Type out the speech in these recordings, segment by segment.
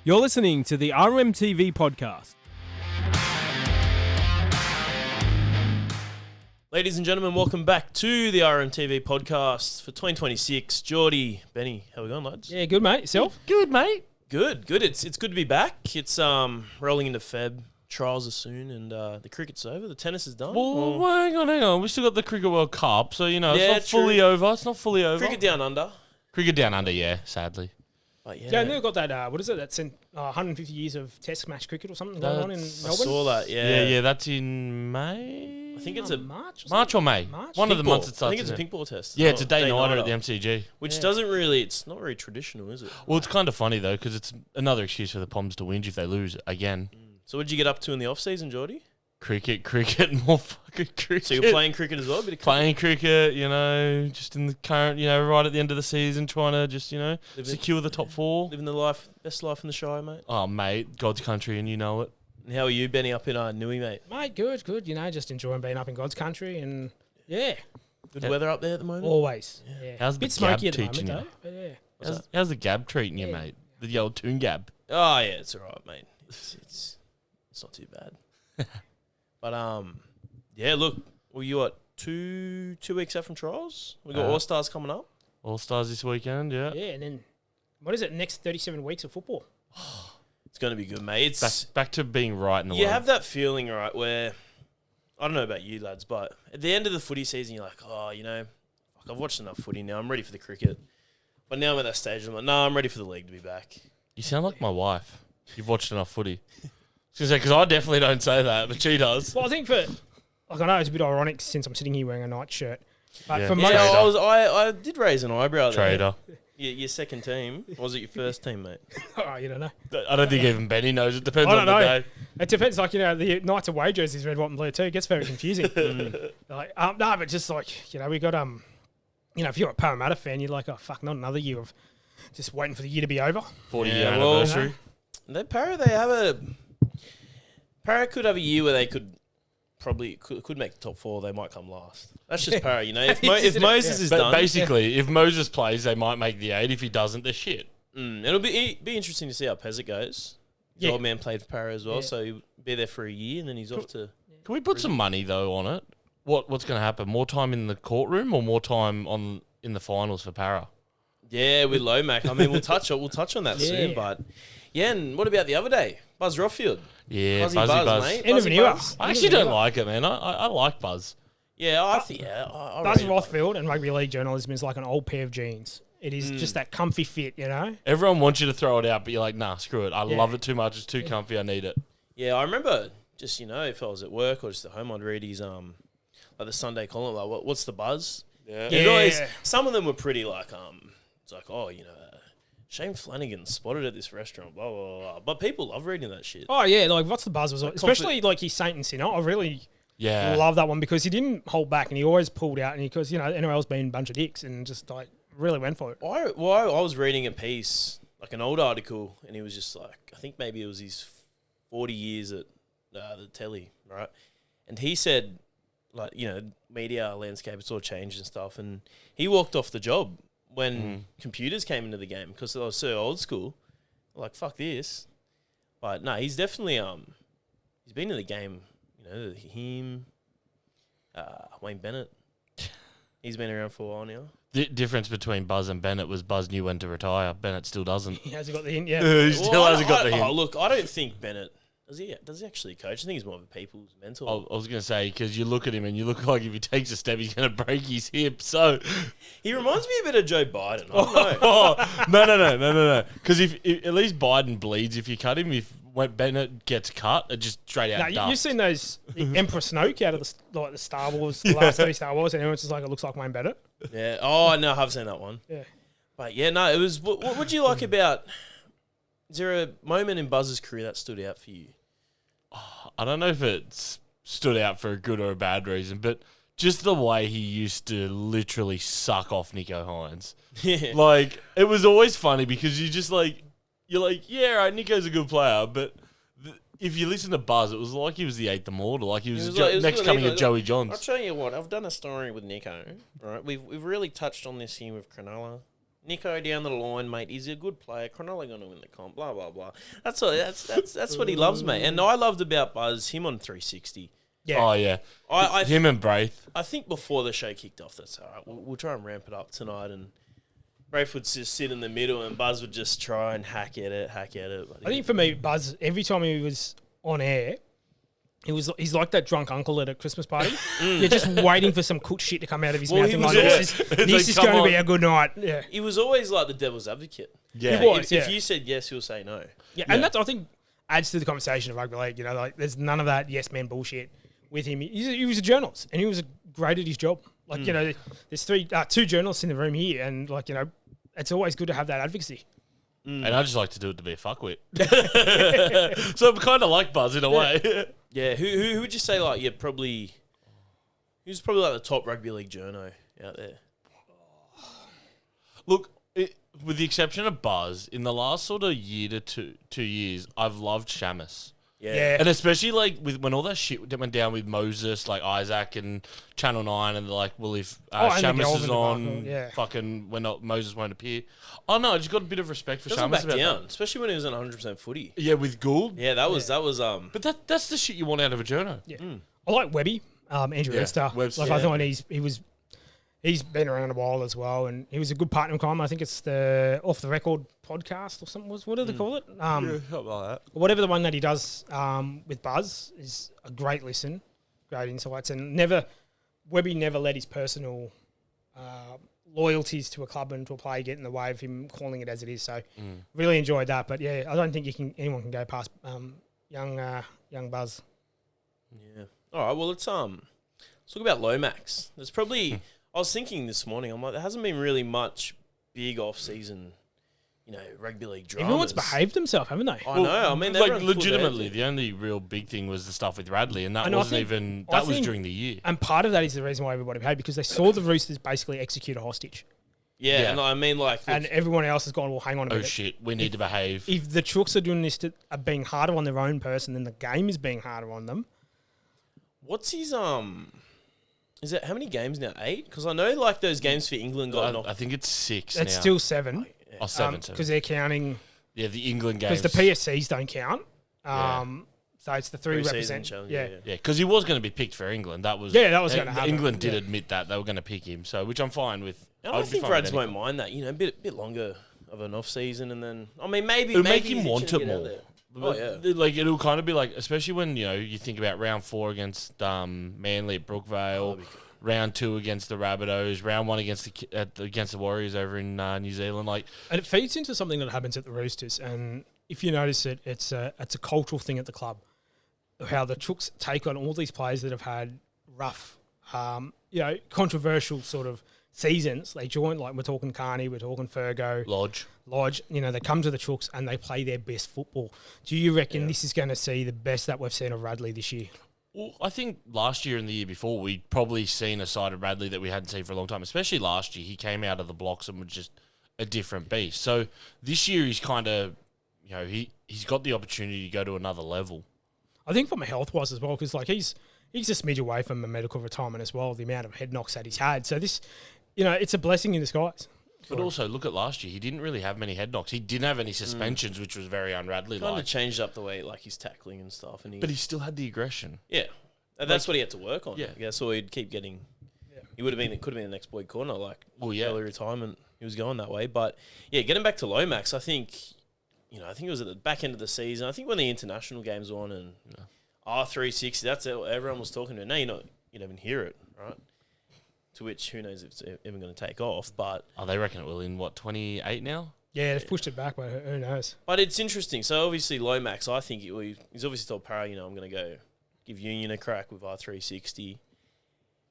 You're listening to the RMTV Podcast. Ladies and gentlemen, welcome back to the RMTV Podcast for 2026. Geordie, Benny, how we going, lads? Yeah, good, mate. Yourself? Good, mate. Good. It's good to be back. It's rolling into Feb. Trials are soon, and the cricket's over. The tennis is done. Well, hang on. We still got the Cricket World Cup, so, Yeah, it's not true. fully over. It's not fully over. Cricket down under. Cricket down under, yeah, sadly. But Yeah, and they've got that, what is it? That's 150 years of Test match cricket or something going on in I Melbourne. saw that, yeah. Yeah, that's in May? I think it's March or May. March? One of the months it I starts. think it's a in pink ball test. Yeah, it's a Not day-nighter at the nighter, MCG. Which doesn't really, it's not very traditional, is it? Well, it's kind of funny, though, because it's another excuse for the Poms to whinge if they lose again. So what did you get up to in the off-season, Geordie? Cricket, more fucking cricket. So you're playing cricket as well? A bit of cricket? Playing cricket, just in the current, right at the end of the season, trying to just, secure the top four. Living the best life in the Shire, mate. Oh, mate, God's country, and you know it. And how are you, Benny, up in Newey, mate? Mate, good. Just enjoying being up in God's country and, yeah, Good weather up there at the moment? always. Yeah. How's the bit smoky Gab at the moment, teaching you? though, but yeah. How's the Gab treating you, Yeah. mate? The old Toon Gab. Oh, yeah, it's all right, mate. It's not too bad. But, yeah, look, well, you what, two weeks out from trials? We got All-Stars coming up. All-Stars this weekend, yeah. Yeah, and then, what is it, next 37 weeks of football? It's going to be good, mate. It's Back to being right in the You world. have that feeling, right, where, I don't know about you lads, but at the end of the footy season, you're like, I've watched enough footy now. I'm ready for the cricket. But now I'm at that stage, I'm like, no, I'm ready for the league to be back. You sound like my wife. You've watched enough footy. Because I definitely don't say that, but she does. Well, I think I know it's a bit ironic since I'm sitting here wearing a night shirt. But Yeah. for Yeah, most, I did raise an eyebrow there. Trader. Your second team, or was it your first team, mate? oh, you don't know. I don't think even Benny knows. It depends I on don't the know. day. It depends, the Knights away jerseys red, white, and blue too. It gets very confusing. No, but just we got if you're a Parramatta fan, you're like, oh fuck, not another year of just waiting for the year to be over. 40-year well, anniversary. Para could have a year where they could make the top four. They might come last. That's just Para, If Moses is But done, basically, if Moses plays, they might make the 8. If he doesn't, they're shit. it'll be interesting to see how Pezzett goes. His Yeah. old man played for Para as well, Yeah. so he'll be there for a year and then he's off to. Can we put some money, though, on it? What's going to happen? More time in the courtroom or more time in the finals for Para? Yeah, with Lomax. I mean, we'll touch on that soon, but yeah. And what about the other day, Buzz Rothfield? Yeah, Buzzy Buzz, mate. End of Buzzy an era. Buzz. I actually don't like it, man. I like Buzz. Yeah, I think I Buzz rate it. Rothfield and rugby league journalism is like an old pair of jeans. It is just that comfy fit, Everyone wants you to throw it out, but you're like, nah, screw it. I Yeah. love it too much. It's too comfy. I need it. Yeah, I remember just if I was at work or just at home, I'd read his like the Sunday column, like what's the buzz? Yeah. And always, some of them were pretty like it's like Shane Flanagan spotted at this restaurant, blah blah blah. But people love reading that shit. Oh yeah, like what's the buzz was like, especially like his Saint and Sinner. I really Yeah. love that one because he didn't hold back and he always pulled out and because NRL's been a bunch of dicks and just like really went for it. I was reading a piece, like an old article, and he was just like, I think maybe it was his 40 years at the telly, right? And he said, like, media landscape, it's all changed and stuff. And he walked off the job when computers came into the game because they were so old school. Like, fuck this. But no, he's definitely, he's been in the game, him, Wayne Bennett. He's been around for a while now. The difference between Buzz and Bennett was Buzz knew when to retire. Bennett still doesn't. He hasn't got the hint yet. He still hasn't got the hint. Oh, look, I don't think Bennett... Does he actually coach? I think he's more of a people's mentor. I was going to say, because you look at him and you look like if he takes a step, he's going to break his hip. So, He reminds me a bit of Joe Biden. I don't know. no. Because if at least Biden bleeds if you cut him. If when Bennett gets cut, it just straight out. You've seen those the Emperor Snoke out of the Star Wars, the last 3 Star Wars, and everyone's just like, it looks like Wayne Bennett. Yeah. Oh, no, I have seen that one. Yeah. But yeah, no, it was... What would you like about... Is there a moment in Buzz's career that stood out for you? I don't know if it's stood out for a good or a bad reason, but just the way he used to literally suck off Nico Hines. Yeah. Like, it was always funny because you're like, yeah, right, Nico's a good player, but if you listen to Buzz, it was like he was the 8th immortal, like he was, next coming of Joey Johns. I'll tell you what, I've done a story with Nico, right? We've really touched on this here with Cronulla. Nico down the line, mate. He's a good player. Cronulla going to win the comp. Blah blah blah. That's all. That's what he loves, mate. And I loved about Buzz him on 360. Yeah. Oh, yeah. Him and Braith. I think before the show kicked off, that's all right. We'll try and ramp it up tonight, and Braith would just sit in the middle, and Buzz would just try and hack at it. I think for me, Buzz, every time he was on air, he's like that drunk uncle at a Christmas party. You're just waiting for some cool shit to come out of his mouth. And this is going to be a good night. Yeah. He was always like the devil's advocate. Yeah. He was, If you said yes, he'll say no. Yeah, and that's, I think, adds to the conversation of rugby league. You know, like there's none of that yes man bullshit with him. He was a journalist, and he was great at his job. Like, you know, there's two journalists in the room here, and like, you know, it's always good to have that advocacy. And I just like to do it to be a fuckwit. So I'm kind of like Buzz in a way. Yeah, who would you say like who's probably like the top rugby league journo out there? Look, with the exception of Buzz, in the last sort of year to two years, I've loved Shamus. Yeah. And especially like when all that shit that went down with Moses, like Isaac and Channel 9, and they're like, well, if Shamus is on, fucking when Moses won't appear. Oh no, I just got a bit of respect for Shamus about down, that. especially when he was on 100% footy. Yeah, with Gould. Yeah, that was But that's the shit you want out of a journo. Yeah. I like Webby, Andrew Webster. Webster. Like I thought he's been around a while as well, and he was a good partner in crime. I think it's the Off the Record podcast or something. What do they call it? Something like that. Whatever the one that he does with Buzz is a great listen, great insights, and Webby never let his personal loyalties to a club and to a player get in the way of him calling it as it is. So really enjoyed that. But yeah, I don't think anyone can go past young Buzz. Yeah. All right. Well, let's talk about Lomax. There's probably I was thinking this morning. I'm like, there hasn't been really much big off season. You know, rugby league dramas. Everyone's behaved themselves, haven't they? I know. I mean, like legitimately, the only real big thing was the stuff with Radley, and that wasn't even that was during the year. And part of that is the reason why everybody behaved, because they saw the Roosters basically execute a hostage. Yeah, and I mean, like, and everyone else has gone, well, hang on a minute. Oh shit, we need to behave. If the Chooks are doing this are being harder on their own person, then the game is being harder on them. What's his Is it how many games now? 8? Because I know like those games for England got knocked. I think it's 6. It's now. still 7. Oh, 7. Because they're counting. Yeah, the England games. Because the PSCs don't count. So it's the 3 represent. Yeah. Because he was going to be picked for England. That was going to happen. England did admit that they were going to pick him, so which I'm fine with. I think Brads won't mind that. You know, a bit longer of an off season, and then I mean maybe it'll make him want it more. Oh yeah, like it'll kind of be like, especially when you think about round 4 against Manly at Brookvale. Round 2 against the Rabbitohs, round 1 against the Warriors over in New Zealand, and it feeds into something that happens at the Roosters. And if you notice it, it's a cultural thing at the club. How the Chooks take on all these players that have had rough, controversial sort of seasons. They join, like we're talking Carney, we're talking Fergo, Lodge. They come to the Chooks and they play their best football. Do you reckon this is going to see the best that we've seen of Radley this year? Well, I think last year and the year before, we'd probably seen a side of Radley that we hadn't seen for a long time. Especially last year, he came out of the blocks and was just a different beast. So this year, he's kind of, he's got the opportunity to go to another level. I think from a health-wise as well, because he's a smidge away from a medical retirement as well, the amount of head knocks that he's had. So this, it's a blessing in disguise. But also, look at last year. He didn't really have many head knocks. He didn't have any suspensions, which was very un-Radley-like. Kind of changed up the way he's tackling and stuff. But he still had the aggression. Yeah. And that's what he had to work on. Yeah. I guess, or he'd keep getting... Yeah. He could have been the next Boyd Corner, early retirement. He was going that way. But, yeah, getting back to Lomax, I think it was at the back end of the season. I think when the international games were on and R360, that's what everyone was talking to. Now you don't even hear it, right? To which, who knows if it's even going to take off, but... Oh, they reckon it will in, 28 now? Yeah, they've pushed it back, but who knows? But it's interesting. So, obviously, Lomax, I think he's obviously told Parra, I'm going to go give Union a crack with R360.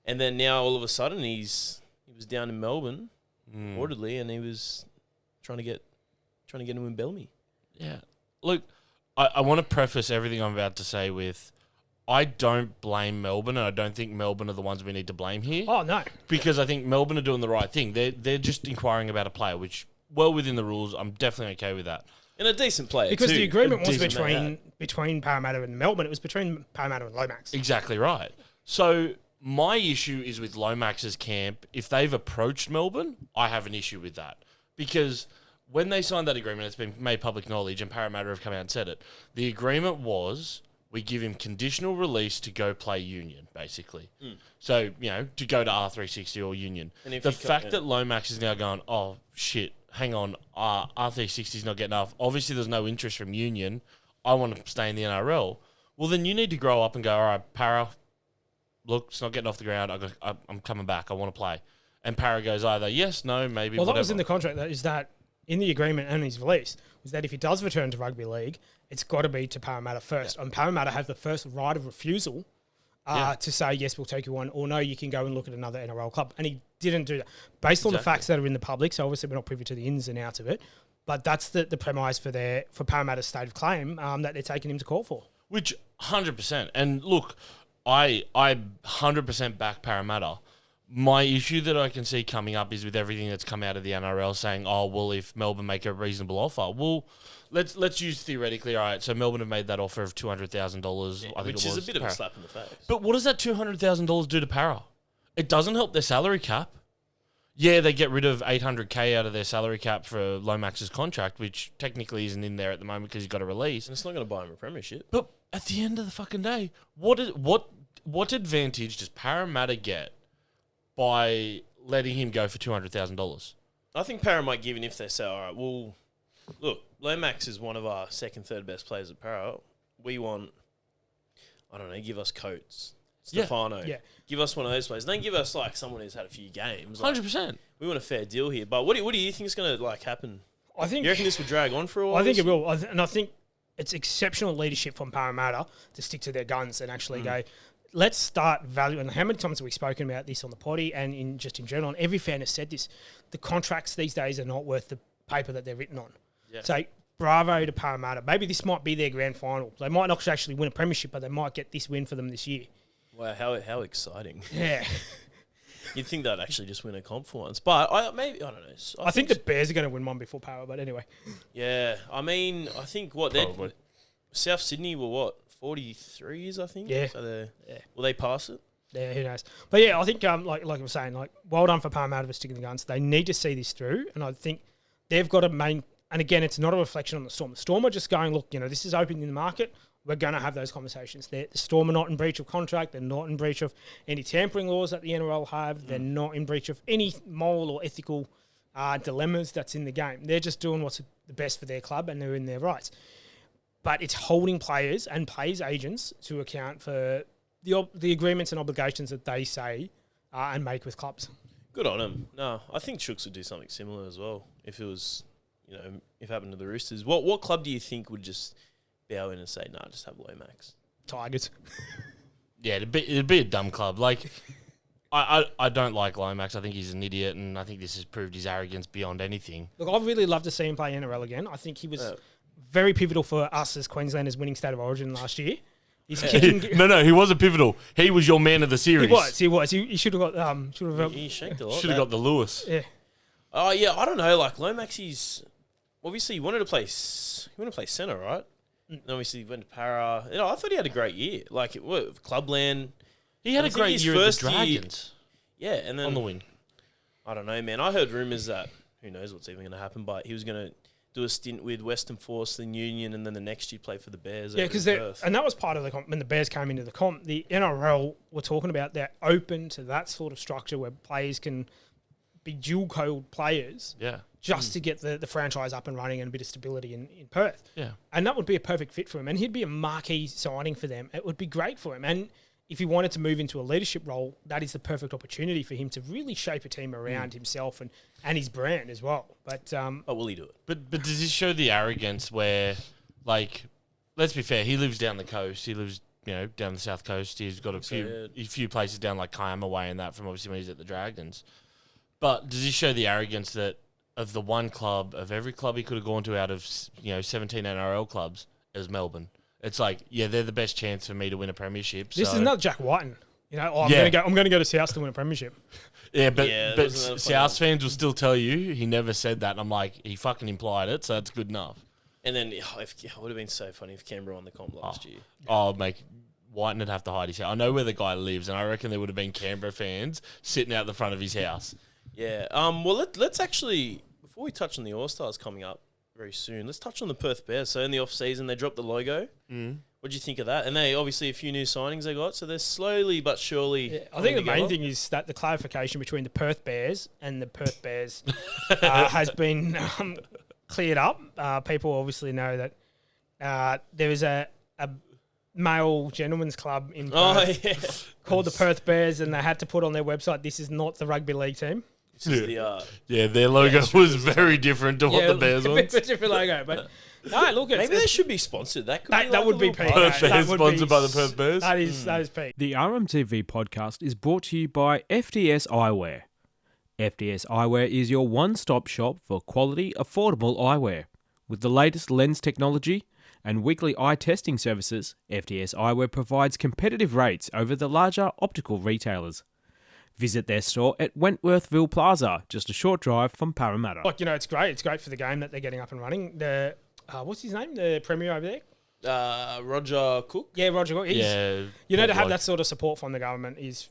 And then now, all of a sudden, he was down in Melbourne, reportedly, and he was trying to get him in Bellamy. Yeah. Look, I want to preface everything I'm about to say with... I don't blame Melbourne, and I don't think Melbourne are the ones we need to blame here. Oh, no. Because I think Melbourne are doing the right thing. They're just inquiring about a player, which, well within the rules, I'm definitely okay with that. And a decent player, because the agreement was between Parramatta and Melbourne. It was between Parramatta and Lomax. Exactly right. So my issue is with Lomax's camp. If they've approached Melbourne, I have an issue with that. because when they signed that agreement, it's been made public knowledge, and Parramatta have come out and said it. The agreement was we give him conditional release to go play Union, basically. So, to go to R360 or Union. And the fact that Lomax is now going, oh, shit, hang on, R360 is not getting enough. Obviously, there's no interest from Union. I want to stay in the NRL. Well, then you need to grow up and go, all right, Para, look, it's not getting off the ground. I'm coming back. I want to play. And Para goes either yes, no, maybe, well, whatever. That was in the contract, is that in the agreement and his release, was that if he does return to rugby league, it's got to be to Parramatta first. And Parramatta have the first right of refusal to say, yes, we'll take you on, or no, you can go and look at another NRL club. And he didn't do that. Based on the facts that are in the public, so obviously we're not privy to the ins and outs of it, but that's the premise for Parramatta's state of claim that they're taking him to court for. Which, 100%. And look, I 100% back Parramatta. My issue that I can see coming up is with everything that's come out of the NRL saying, oh, well, if Melbourne make a reasonable offer, well, let's use theoretically, all right, so Melbourne have made that offer of $200,000, I think which is a bit of a slap in the face. But what does that $200,000 do to Para? It doesn't help their salary cap. Yeah, they get rid of $800K out of their salary cap for Lomax's contract, which technically isn't in there at the moment because he's got a release. And it's not going to buy him a premiership. But at the end of the fucking day, what advantage does Parramatta get by letting him go for $200,000? I think Para might give in if they say, all right, well, look, Lomax is one of our second, third best players at Para. We want, I don't know, give us Coates, Stefano. Yeah. Give us one of those players. Then give us, someone who's had a few games. 100%. We want a fair deal here. But what do you think is going to, happen? I think you reckon this will drag on for a while? I think it will. And I think it's exceptional leadership from Parramatta to stick to their guns and actually go, let's start valuing. And how many times have we spoken about this on the potty and in general? And every fan has said this. The contracts these days are not worth the paper that they're written on. Yeah. So bravo to Parramatta. Maybe this might be their grand final. They might not actually win a premiership, but they might get this win for them this year. Wow, how exciting. Yeah. You'd think they'd actually just win a comp for once. But I don't know. I think the Bears are going to win one before Para, but anyway. Yeah. I think South Sydney were 43s, I think? Yeah. So will they pass it? Yeah, who knows? But yeah, I think, like I was saying, well done for Parramatta for sticking the guns. They need to see this through, and I think they've got to and again, it's not a reflection on the Storm. The Storm are just going, look, this is open in the market. We're going to have those conversations. The Storm are not in breach of contract. They're not in breach of any tampering laws that the NRL have. They're not in breach of any moral or ethical dilemmas that's in the game. They're just doing what's the best for their club, and they're in their rights. But it's holding players and players' agents to account for the agreements and obligations that they say and make with clubs. Good on them. No, I think Chooks would do something similar as well if it was, if it happened to the Roosters. What club do you think would just be able to say, nah, just have Lomax? Tigers. Yeah, it'd be a dumb club. I don't like Lomax. I think he's an idiot, and I think this has proved his arrogance beyond anything. Look, I'd really love to see him play NRL again. I think he was very pivotal for us as Queenslanders winning State of Origin last year. He's kicking. No, he wasn't pivotal. He was your man of the series. He was. He should have got. He shanked a lot. Should have got the Lewis. Yeah. Oh yeah, I don't know. Lomax, he's obviously he wanted to play centre, right? And obviously he went to Para. I thought he had a great year. Clubland. He had a great year at the Dragons. Yeah, and then on the wing. I don't know, man. I heard rumours that who knows what's even going to happen, but he was going to do a stint with Western Force, then Union, and then the next year play for the Bears. Yeah, because and that was part of the comp. When the Bears came into the comp, the NRL were talking about they're open to that sort of structure where players can be dual-code players. Yeah. Just to get the franchise up and running and a bit of stability in Perth. Yeah. And that would be a perfect fit for him. And he'd be a marquee signing for them. It would be great for him. And if he wanted to move into a leadership role, that is the perfect opportunity for him to really shape a team around himself and his brand as well. But will he do it? But does this show the arrogance where, let's be fair, he lives down the coast. He lives, down the south coast. He's got a few places down Kiama way and that from obviously when he's at the Dragons. But does this show the arrogance that of the one club, of every club he could have gone to out of 17 NRL clubs, is Melbourne? It's they're the best chance for me to win a premiership. This is not Jack Whiten. I'm going to go to South to win a premiership. Yeah, but South fans will still tell you he never said that. And I'm like, he fucking implied it, so it's good enough. And then it would have been so funny if Canberra won the comp last year. Oh, mate, Whiten would have to hide his house. I know where the guy lives, and I reckon there would have been Canberra fans sitting out the front of his house. Yeah. Well, let's actually, before we touch on the All-Stars coming up very soon, let's touch on the Perth Bears. So in the off-season, they dropped the logo. What do you think of that? And they obviously a few new signings they got, so they're slowly but surely. Yeah, I think the main thing is that the clarification between the Perth Bears and the Perth Bears has been cleared up. People obviously know that there is a male gentlemen's club in Perth called the Perth Bears, and they had to put on their website, this is not the rugby league team. Their logo was very different to what the Bears wants. A different logo, but no, look, maybe they should be sponsored. That would be Pete. Perth Bears sponsored by the Perth Bears. That is Pete. The RMTV podcast is brought to you by FDS Eyewear. FDS Eyewear is your one-stop shop for quality, affordable eyewear. With the latest lens technology and weekly eye testing services, FDS Eyewear provides competitive rates over the larger optical retailers. Visit their store at Wentworthville Plaza, just a short drive from Parramatta. Like, it's great. It's great for the game that they're getting up and running. The what's his name? The Premier over there? Roger Cook. Yeah, Roger Cook. To have like that sort of support from the government is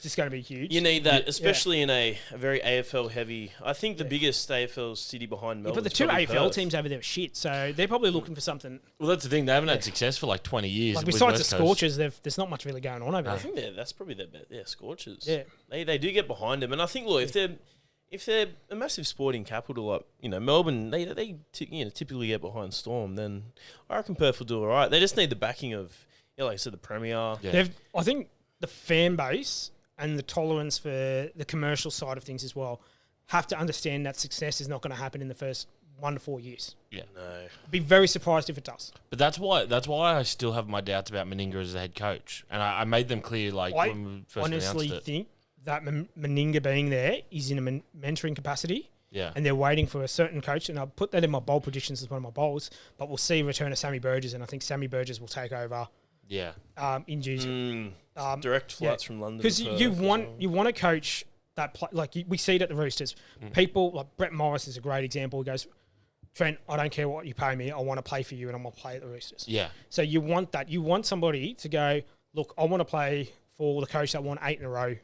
just going to be huge. You need that, especially in a very AFL heavy. I think the biggest AFL city behind Melbourne. But the two AFL teams over there are shit, so they're probably looking for something. Well, that's the thing. They haven't had success for like 20 years. Like besides the Scorchers, there's not much really going on over there. I think that's probably their Scorchers. Yeah, they do get behind them, and I think if they're a massive sporting capital like Melbourne, they typically get behind Storm. Then I reckon Perth will do all right. They just need the backing of like I said, the Premier. Yeah. I think the fan base and the tolerance for the commercial side of things as well have to understand that success is not going to happen in the first 1 to 4 years. Yeah, no. I'd be very surprised if it does. But that's why I still have my doubts about Meninga as the head coach, and I made them clear when we first announced it. I honestly think that Meninga being there is in a mentoring capacity. Yeah. And they're waiting for a certain coach, and I'll put that in my bold predictions as one of my bolds, but we'll see a return of Sammy Burgess, and I think Sammy Burgess will take over. Yeah. In due direct flights from London. Because you want a coach that we see it at the Roosters. People like Brett Morris is a great example. He goes, Trent, I don't care what you pay me. I want to play for you, and I'm going to play at the Roosters. Yeah. So you want that. You want somebody to go, look, I want to play for the coach that won 8 in a row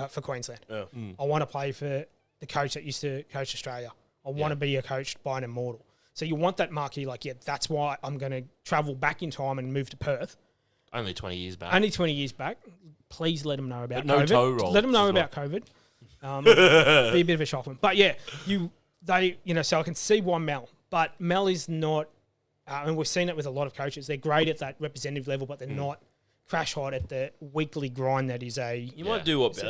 for Queensland. Yeah. I want to play for the coach that used to coach Australia. I want to be a coach by an immortal. So you want that marquee, that's why I'm going to travel back in time and move to Perth. Only 20 years back. Only 20 years back. Please let them know about no COVID. toe roll. Let them know about COVID. Be a bit of a shock. But yeah, so I can see why Mel. But Mel is not, and we've seen it with a lot of coaches, they're great at that representative level, but they're not crash hot at the weekly grind that is You might do what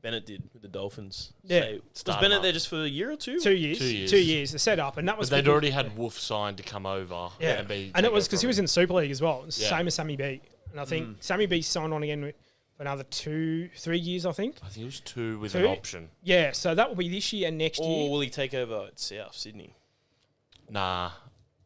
Bennett did with the Dolphins. Yeah. Was Bennett there just for a year or two? 2 years. 2 years. 2 years. The setup. And that was. But they'd already had Wolf signed to come over. Yeah. And it was because he was in the Super League as well. Same as Sammy B. And I think Sammy B signed on again for another 2-3 years, I think. I think it was 2 with an option. Yeah. So that will be this year and next year. Or will he take over at South Sydney? Nah.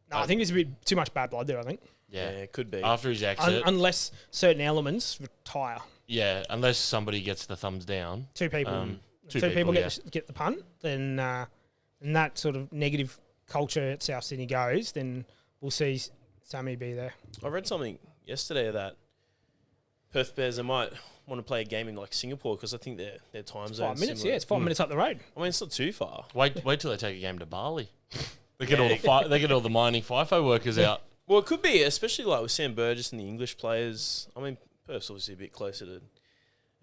No, I think there's a bit too much bad blood there, I think. Yeah, it could be. After his exit. Unless certain elements retire. Yeah, unless somebody gets the thumbs down. Two people. Two people get the punt, then and that sort of negative culture at South Sydney goes, then we'll see Sammy be there. I read something yesterday that Perth Bears, they might want to play a game in like Singapore because I think their time zone 5 minutes, similar. it's 5 minutes up the road. I mean, it's not too far. Wait till they take a game to Bali. They get all the mining FIFO workers out. Well, it could be, especially like with Sam Burgess and the English players. I mean, Perth's obviously a bit closer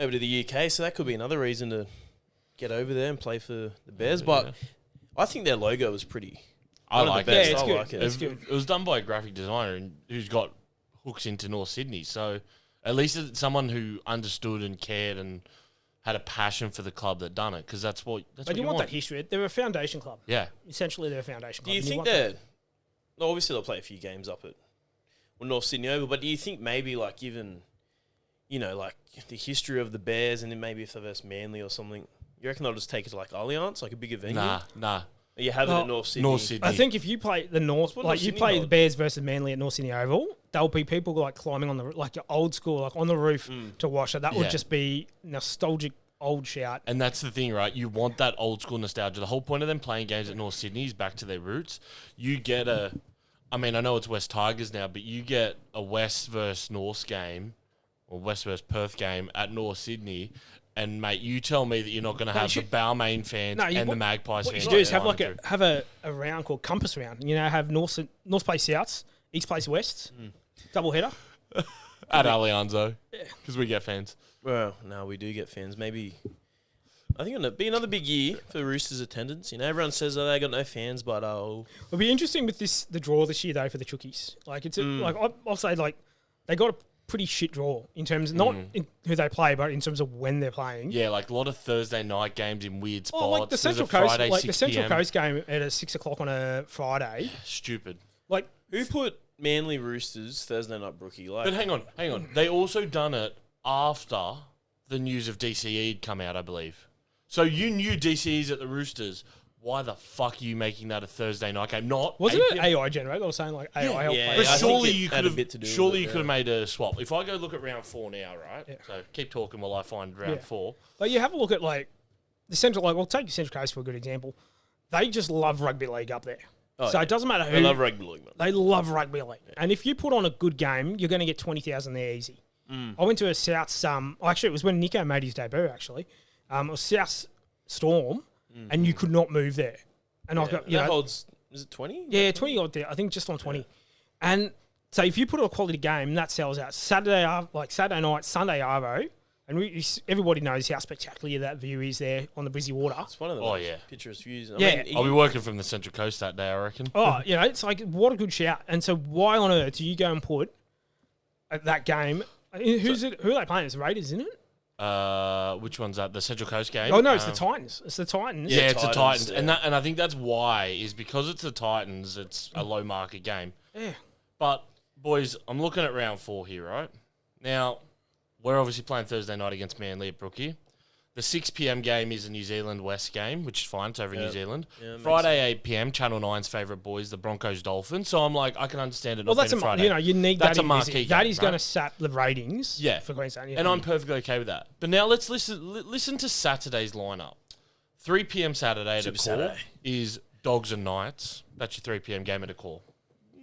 over to the UK, so that could be another reason to get over there and play for the Bears. But I think their logo was pretty. I like it. Yeah, it's good. It's good. It was done by a graphic designer who's got hooks into North Sydney, so at least it's someone who understood and cared and had a passion for the club that done it, because that's what you want. That history. They're a foundation club. Yeah. Essentially, they're a foundation club. Do you think they're... Obviously, they'll play a few games up at North Sydney Oval, but do you think maybe, like, given, like the history of the Bears and then maybe if they're versus Manly or something, you reckon they'll just take it to, like, Allianz, like a bigger venue? Nah. You have it at North Sydney. I think if you play the North, like you play the Bears versus Manly at North Sydney Oval, there'll be people like climbing on the old school, like on the roof to watch it. That would just be nostalgic old shout. And that's the thing, right? You want that old school nostalgia. The whole point of them playing games at North Sydney is back to their roots. You get I know it's West Tigers now, but you get a West versus North game or West versus Perth game at North Sydney, And mate, you tell me that you're not going to have the Balmain fans and the Magpies what fans. you do is have a round called Compass Round. You know, have North plays Souths, East plays Wests, double header. At Allianz, because we get fans. Well, no, we do get fans. Maybe, I think it'll be another big year for Roosters attendance. You know, everyone says they got no fans, but it'll be interesting with the draw this year though for the Chookies. Like it's I'll say like they got a pretty shit draw in terms of not in who they play, but in terms of when they're playing. Yeah, like a lot of Thursday night games in weird spots. Oh, like the Central Coast, Coast game at 6 o'clock on a Friday. Stupid. Like who put Manly Roosters Thursday night brookie? Like, but hang on. They also done it after the news of DCE'd come out, I believe. So you knew DCE's at the Roosters. Why the fuck are you making that a Thursday night game? Wasn't it AI generated? I was saying like AI help play. But surely you could have made a swap. If I go look at round 4 now, right? Yeah. So keep talking while I find round 4. Like you have a look at like the Central, like we'll take Central Coast for a good example. They just love rugby league up there. Oh, so it doesn't matter who. They love rugby league. Man. They love rugby league. Yeah. And if you put on a good game, you're going to get 20,000 there easy. I went to a South's, actually it was when Nico made his debut actually. It was South's Storm and you could not move there. And I got, that holds, is it 20? Yeah, 20 odd there. I think just on 20. Yeah. And so if you put on a quality game, that sells out. Saturday night, Sunday Arvo, and everybody knows how spectacular that view is there on the Brizzy Water. It's one of the picturesque views. I mean, I'll be working from the Central Coast that day, I reckon. Oh, it's like, what a good shout. And so why on earth do you go and put at that game, who are they playing? It's the Raiders, isn't it? Which one's that? The Central Coast game? Oh no, it's the Titans. It's the Titans. Yeah, it's the Titans, and I think that's why is because it's the Titans. It's a low market game. Yeah. But boys, I'm looking at round 4 here, right? Now, we're obviously playing Thursday night against Manly at Brookie. The 6 p.m. game is a New Zealand West game, which is fine. It's over in New Zealand. Yeah, Friday 8 p.m. Channel 9's favourite boys, the Broncos Dolphins. So I'm like, I can understand it. Well, that's Friday. You need that's that. A marquee game, that is going to sap the ratings. Yeah. For Queensland. And I'm perfectly okay with that. But now let's listen to Saturday's lineup. 3 p.m. Saturday at a call is Dogs and Knights. That's your 3 p.m. game at a call.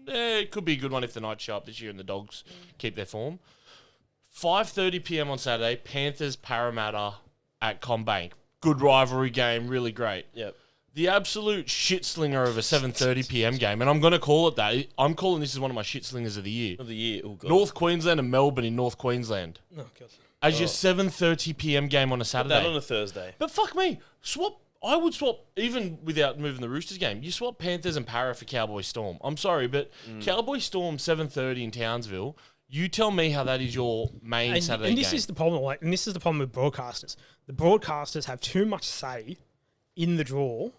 It could be a good one if the Knights show up this year and the Dogs keep their form. 5:30 p.m. on Saturday, Panthers Parramatta at CommBank. Good rivalry game, really great. Yep. The absolute shit slinger of a 7:30 p.m. game, and I'm going to call it that. I'm calling this as one of my shit slingers of the year. Oh, God. North Queensland and Melbourne in North Queensland. Oh, God. As your 7:30 p.m. game on a Saturday. Put that on a Thursday. But fuck me. I would swap, even without moving the Roosters game, you swap Panthers and Para for Cowboy Storm. I'm sorry, but Cowboy Storm 7:30 in Townsville, you tell me how that is your main Saturday game. And this is the problem, and this is the problem with broadcasters. The broadcasters have too much say in the draw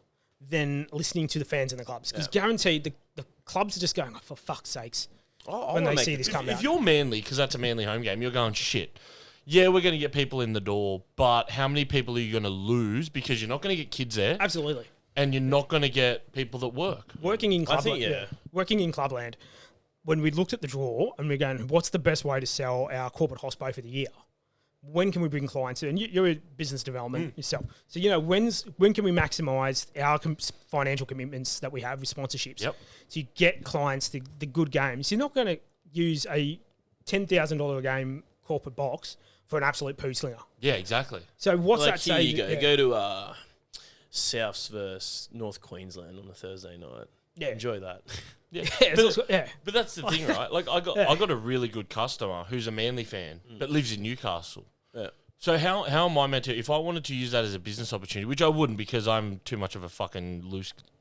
than listening to the fans in the clubs. Because guaranteed, the clubs are just going, for fuck's sakes, when they see this come out. If you're Manly, because that's a Manly home game, you're going, shit. Yeah, we're going to get people in the door, but how many people are you going to lose? Because you're not going to get kids there. Absolutely. And you're not going to get people that work. Working in clubland, when we looked at the draw and we're going, what's the best way to sell our corporate hospo for the year? When can we bring clients in? And you're in business development yourself. So, when can we maximise our financial commitments that we have with sponsorships? Yep. So you get clients the good games. You're not going to use a $10,000 a game corporate box for an absolute poo slinger. Yeah, exactly. So what's that say? You go to Souths versus North Queensland on a Thursday night. Yeah. Enjoy that. Yeah. But that's the thing, right? Like I got a really good customer who's a Manly fan but lives in Newcastle. Yeah. So how am I meant to, if I wanted to use that as a business opportunity, which I wouldn't because I'm too much of a fucking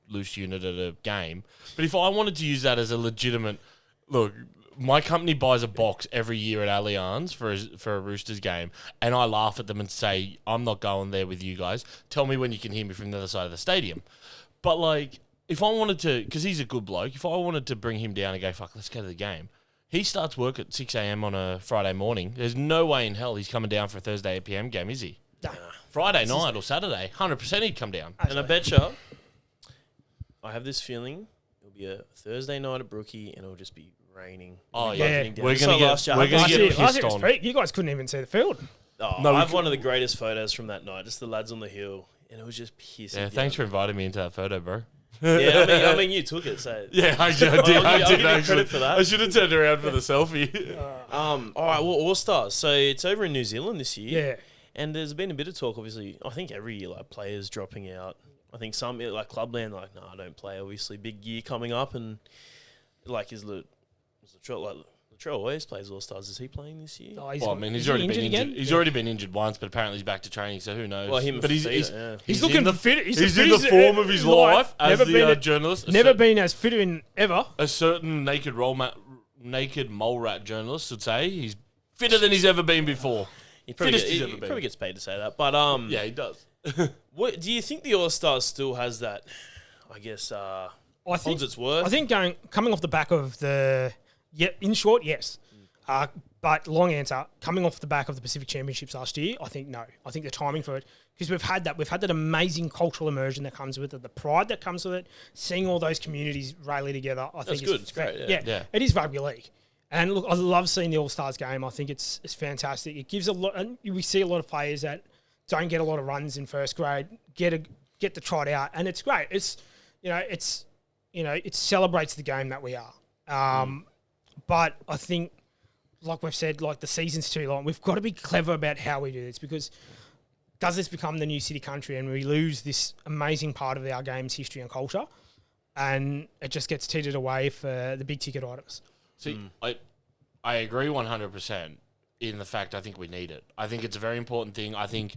loose unit at a game, but if I wanted to use that as a legitimate, look, my company buys a box every year at Allianz for a Roosters game, and I laugh at them and say, I'm not going there with you guys. Tell me when you can hear me from the other side of the stadium. But like, if I wanted to, because he's a good bloke, if I wanted to bring him down and go, fuck, let's go to the game, he starts work at 6 a.m. on a Friday morning. There's no way in hell he's coming down for a Thursday 8 p.m. game, is he? Nah. Friday night or Saturday, 100% he'd come down. And I betcha, I have this feeling it'll be a Thursday night at Brookie and it'll just be raining. Oh, yeah. We're going to get pissed on. You guys couldn't even see the field. Oh, no, I have one of the greatest photos from that night, just the lads on the hill, and it was just pissing. Yeah, thanks for inviting me into that photo, bro. Yeah, I mean, you took it, so... Yeah, I did. I did actually. Credit for that. I should have turned around for the selfie. All right, well, All-Stars. So it's over in New Zealand this year. Yeah. And there's been a bit of talk, obviously. I think every year, like, players dropping out. I think some, like, Clubland, like, no, I don't play. Obviously, big year coming up. And, like, Latrell always plays All-Stars. Is he playing this year? Oh, He's already been injured. He's already been injured once, but apparently he's back to training, so who knows? Well, He's looking fit. He's in the form of his life as the journalist. Never been as fit in ever. A certain naked mole rat journalist would say he's fitter than he's ever been before. He probably gets paid to say that. But yeah, he does. What do you think the All-Stars still has that, I guess, holds its worth? I think coming off the back of in short, yes. But long answer, coming off the back of the Pacific Championships last year, I think no. I think the timing for it, because we've had that amazing cultural immersion that comes with it, the pride that comes with it, seeing all those communities rally together. I think good. It's great. Yeah. It is rugby league. And look, I love seeing the All-Stars game. I think it's fantastic. It gives a lot, and we see a lot of players that don't get a lot of runs in first grade, get to try it out, and it's great. It celebrates the game that we are. But I think, like we've said, like the season's too long. We've got to be clever about how we do this, because does this become the new city country and we lose this amazing part of our game's history and culture, and it just gets teetered away for the big ticket items? See, I agree 100% in the fact I think we need it. I think it's a very important thing. I think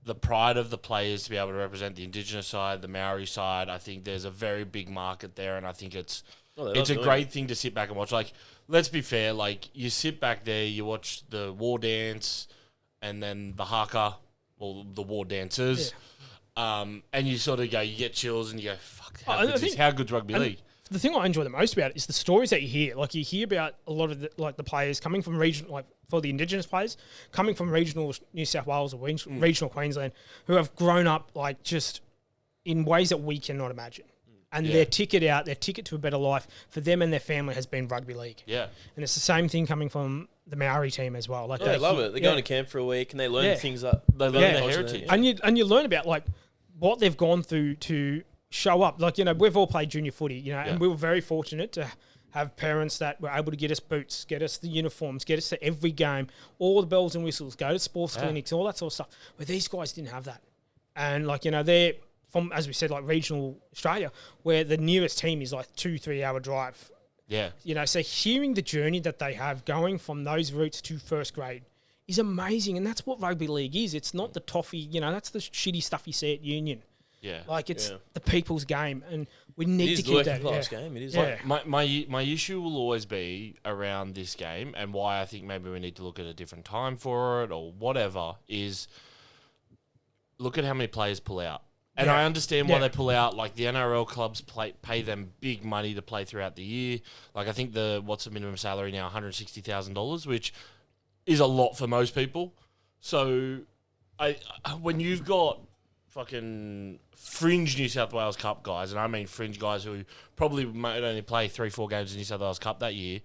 the pride of the players to be able to represent the Indigenous side, the Maori side, I think there's a very big market there, and I think it's a great thing to sit back and watch. Like, let's be fair, like, you sit back there, you watch the war dance and then the haka, or the war dancers, and you sort of go, you get chills and you go, fuck, how good's rugby league? The thing I enjoy the most about it is the stories that you hear. Like, you hear about a lot of the players coming from regional, like for the Indigenous players, coming from regional New South Wales or regional Queensland, who have grown up like just in ways that we cannot imagine. And their ticket to a better life for them and their family has been rugby league. Yeah. And it's the same thing coming from the Maori team as well. Like, they love it. They're going to camp for a week and they learn things that they learn their heritage. And you learn about like what they've gone through to show up. Like, we've all played junior footy, and we were very fortunate to have parents that were able to get us boots, get us the uniforms, get us to every game, all the bells and whistles, go to sports clinics, all that sort of stuff. But these guys didn't have that. And like, they're from, as we said, like regional Australia, where the nearest team is like 2-3 hour drive. Yeah. So hearing the journey that they have going from those routes to first grade is amazing. And that's what rugby league is. It's not the toffee, that's the shitty stuff you see at Union. Yeah, like it's the people's game, and we need to keep that. It is the game. It is. Yeah. My issue will always be around this game, and why I think maybe we need to look at a different time for it or whatever. Is look at how many players pull out, and I understand why they pull out. Like the NRL clubs pay them big money to play throughout the year. Like I think what's the minimum salary now? $160,000, which is a lot for most people. So, when you've got fucking fringe New South Wales Cup guys, and I mean fringe guys who probably might only play 3-4 games in New South Wales Cup that year,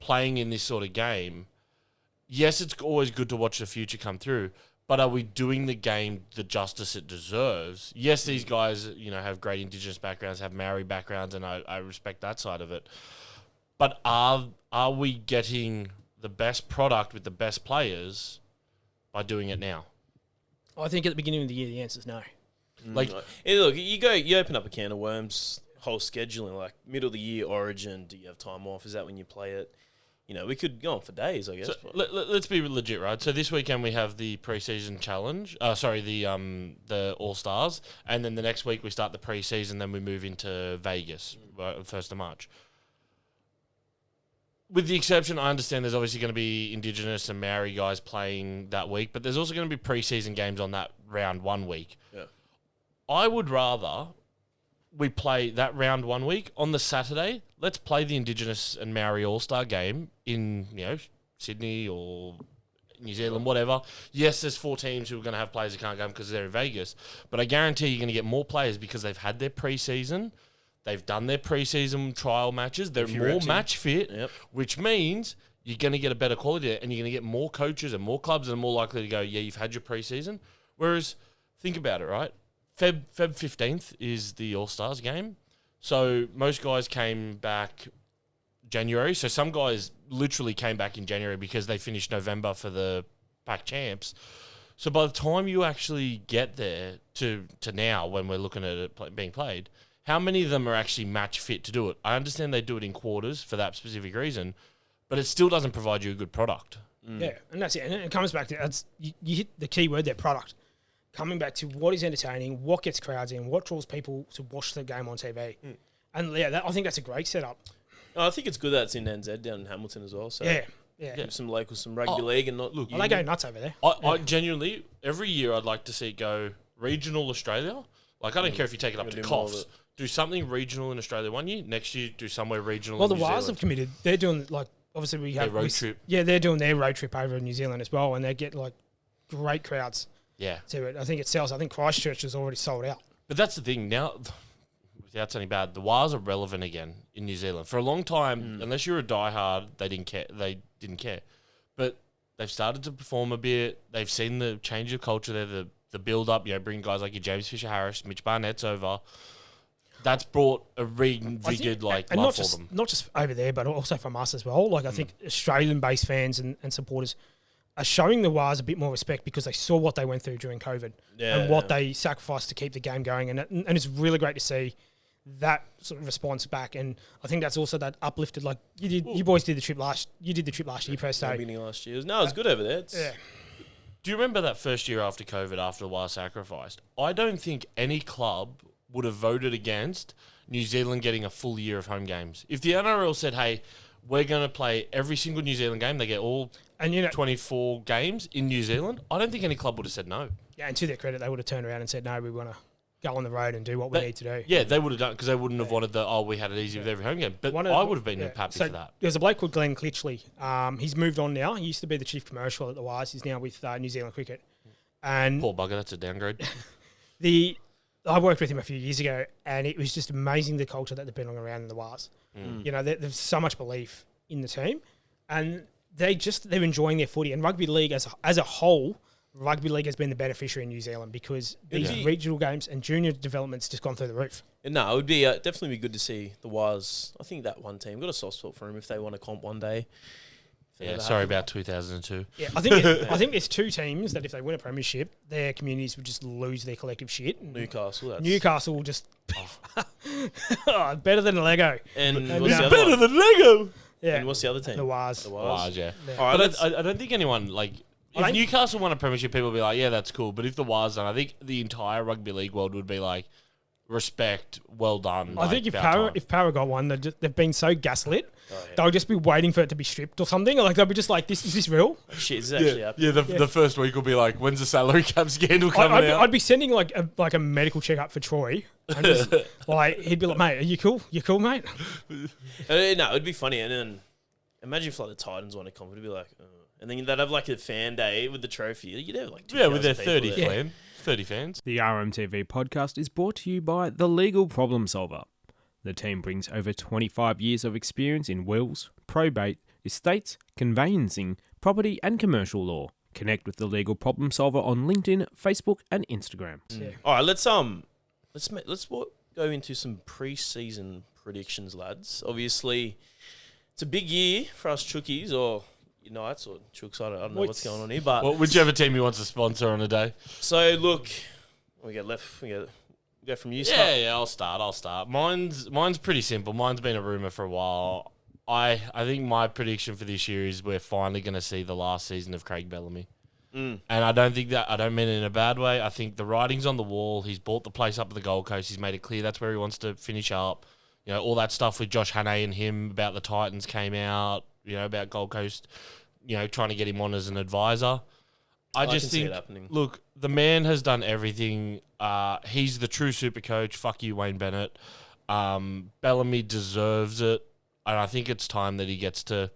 playing in this sort of game, yes, it's always good to watch the future come through, but are we doing the game the justice it deserves? Yes, these guys, have great Indigenous backgrounds, have Maori backgrounds, and I respect that side of it. But are we getting the best product with the best players by doing it now? I think at the beginning of the year, the answer is no. Look, you open up a can of worms, whole scheduling, like middle of the year, Origin, do you have time off? Is that when you play it? We could go on for days, I guess. So let's be legit, right? So this weekend we have the preseason challenge. The All-Stars. And then the next week we start the preseason, then we move into Vegas, 1st of March. With the exception, I understand there's obviously going to be Indigenous and Maori guys playing that week, but there's also going to be preseason games on that round 1 week. Yeah. I would rather we play that round 1 week on the Saturday. Let's play the Indigenous and Maori All-Star game in, Sydney or New Zealand, whatever. Yes, there's 4 teams who are going to have players who can't go because they're in Vegas, but I guarantee you're going to get more players because they've had their preseason. They've done their preseason trial matches. They're more match fit, which means you're going to get a better quality and you're going to get more coaches and more clubs and more likely to go, yeah, you've had your preseason. Whereas, think about it, right? Feb 15th is the All-Stars game. So most guys came back January. So some guys literally came back in January because they finished November for the Pac Champs. So by the time you actually get there to now, when we're looking at it being played, how many of them are actually match fit to do it? I understand they do it in quarters for that specific reason, but it still doesn't provide you a good product. Yeah, and that's it. And it comes back to you hit the key word there, product. Coming back to what is entertaining, what gets crowds in, what draws people to watch the game on TV. And yeah, I think that's a great setup. I think it's good that it's in NZ down in Hamilton as well. So Yeah. some local, some rugby league, and not look. Well, they go nuts over there. I genuinely, every year I'd like to see it go regional Australia. Like, I don't care if you take it up to Coffs. Do something regional in Australia one year. Next year, do somewhere regional in New Zealand. Well, the Wars have committed. They're doing, like, obviously we have... Their road trip. Yeah, they're doing their road trip over in New Zealand as well, and they get, like, great crowds to it. I think it sells. I think Christchurch is already sold out. But that's the thing. Now, without sounding bad, the Wars are relevant again in New Zealand. For a long time, unless you're a diehard, they didn't care. But they've started to perform a bit. They've seen the change of culture there, the build-up, bring guys like your James Fisher-Harris, Mitch Barnett's over. That's brought a reinvigorated love for them. Not just over there, but also from us as well. Like, I think Australian-based fans and supporters are showing the Wars a bit more respect because they saw what they went through during COVID and what they sacrificed to keep the game going. And it's really great to see that sort of response back. And I think that's also that uplifted, like you boys did the trip last year, Presto. Beginning of last year. No, it was good over there. Do you remember that first year after COVID, after the Wars sacrificed? I don't think any club would have voted against New Zealand getting a full year of home games. If the NRL said, hey, we're going to play every single New Zealand game, they get all 24 games in New Zealand, I don't think any club would have said no. Yeah, and to their credit, they would have turned around and said, no, we want to go on the road and do what we need to do. Yeah, they would have done, because they wouldn't have wanted we had it easy with every home game. But I would have been happy for that. There's a bloke called Glenn Critchley. He's moved on now. He used to be the chief commercial at the Wires. He's now with New Zealand Cricket. And poor bugger, that's a downgrade. I worked with him a few years ago, and it was just amazing the culture that they've been around in the Wars. There's so much belief in the team, and they're enjoying their footy. And rugby league as a whole, rugby league has been the beneficiary in New Zealand because these regional games and junior development's just gone through the roof. No, it would be definitely be good to see the Wires. I think that one team got a soft spot for them if they want to comp one day. Yeah, sorry about 2002. Yeah, I think there's two teams that if they win a premiership, their communities would just lose their collective shit. Newcastle will just better than Lego. And what's the other better than Lego. Yeah. And what's the other team? The Wars. The Wars, yeah. All right, but I don't think anyone if Newcastle won a premiership, people would be like, yeah, that's cool. But if the Wars done, I think the entire rugby league world would be like, respect, well done. I think if Para got one, they've been so gaslit, they'll just be waiting for it to be stripped or something. Like they'll be just like, "This is this real?" Shit, is actually happening. Yeah, the first week will be like, "When's the salary cap scandal coming out?" I'd be sending like a medical checkup for Troy, and just, he'd be like, "Mate, are you cool? You cool, mate?" No, it'd be funny, and then imagine if the Titans won a comp, it'd be like, and then they'd have like a fan day with the trophy. You'd have like 2,000 with their people 30 fans. The RMTV podcast is brought to you by The Legal Problem Solver. The team brings over 25 years of experience in wills, probate, estates, conveyancing, property and commercial law. Connect with The Legal Problem Solver on LinkedIn, Facebook and Instagram. All right, let's go into some pre-season predictions, lads. Obviously, it's a big year for us Chookies or Knights or Chooks. I don't know what's going on here, but whichever team you want to sponsor on a day. So look, we go from you. Yeah, I'll start. Mine's pretty simple. Mine's been a rumor for a while. I think my prediction for this year is we're finally going to see the last season of Craig Bellamy. And I don't mean it in a bad way. I think the writing's on the wall. He's bought the place up at the Gold Coast. He's made it clear that's where he wants to finish up. All that stuff with Josh Hannay and him about the Titans came out, about Gold Coast, trying to get him on as an advisor. I just think, look, the man has done everything. He's the true super coach. Fuck you, Wayne Bennett. Bellamy deserves it. And I think it's time that he gets to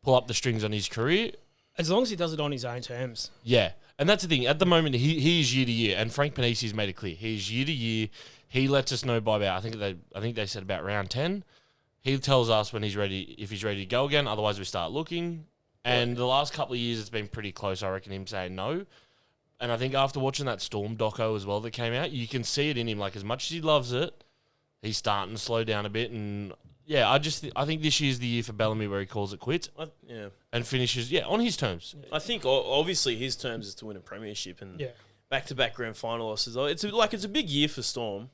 pull up the strings on his career. As long as he does it on his own terms. Yeah. And that's the thing. At the moment, he is year to year. And Frank Panisi's made it clear. He's year to year. He lets us know by about, I think they said about round 10. He tells us when he's ready, if he's ready to go again. Otherwise, we start looking. And the last couple of years, it's been pretty close, I reckon, him saying no. And I think after watching that Storm doco as well that came out, you can see it in him. Like, as much as he loves it, he's starting to slow down a bit. And yeah, I think this year's the year for Bellamy where he calls it quits and finishes on his terms. I think obviously his terms is to win a premiership and back-to-back grand final losses. It's a big year for Storm.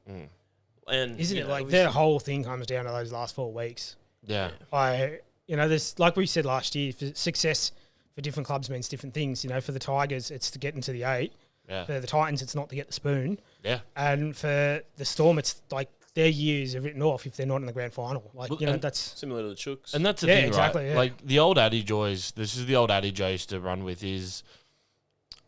And isn't it like their whole thing comes down to those last 4 weeks? Yeah. There's, like we said last year, success for different clubs means different things. For the Tigers, it's to get into the 8. Yeah. For the Titans, it's not to get the spoon. Yeah. And for the Storm, it's like their years are written off if they're not in the grand final. That's similar to the Chooks. And that's the thing, exactly, right? Yeah. Like the old adage this is the old adage I used to run with is,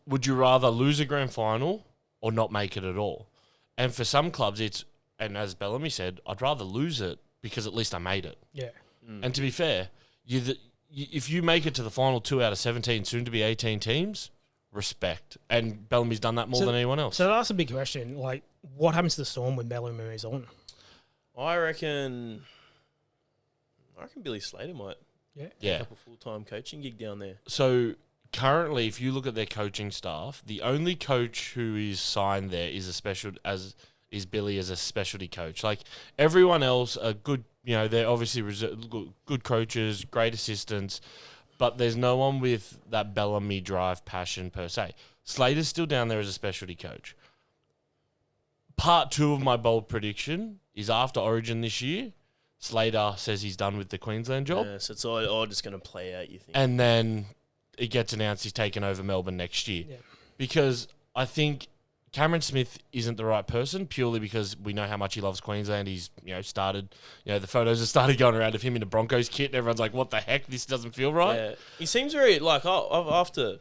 would you rather lose a grand final or not make it at all? And for some clubs, and as Bellamy said, I'd rather lose it because at least I made it. Yeah. And to be fair, if you make it to the final 2 out of 17, soon to be 18 teams, respect. And Bellamy's done that more than anyone else. So that's a big question. Like, what happens to the Storm when Bellamy moves on? I reckon Billy Slater might pick up a full-time coaching gig down there. So currently, if you look at their coaching staff, the only coach who is signed there is is Billy as a specialty coach. Like everyone else are good, they're obviously good coaches, great assistants, but there's no one with that Bellamy drive passion per se. Slater's still down there as a specialty coach. Part 2 of my bold prediction is after Origin this year, Slater says he's done with the Queensland job. Yeah, so it's all just going to play out, you think? And then it gets announced he's taking over Melbourne next year. Yeah. Because I think Cameron Smith isn't the right person purely because we know how much he loves Queensland. He's, started, the photos have started going around of him in a Broncos kit and everyone's like, what the heck? This doesn't feel right. Yeah. He seems very, after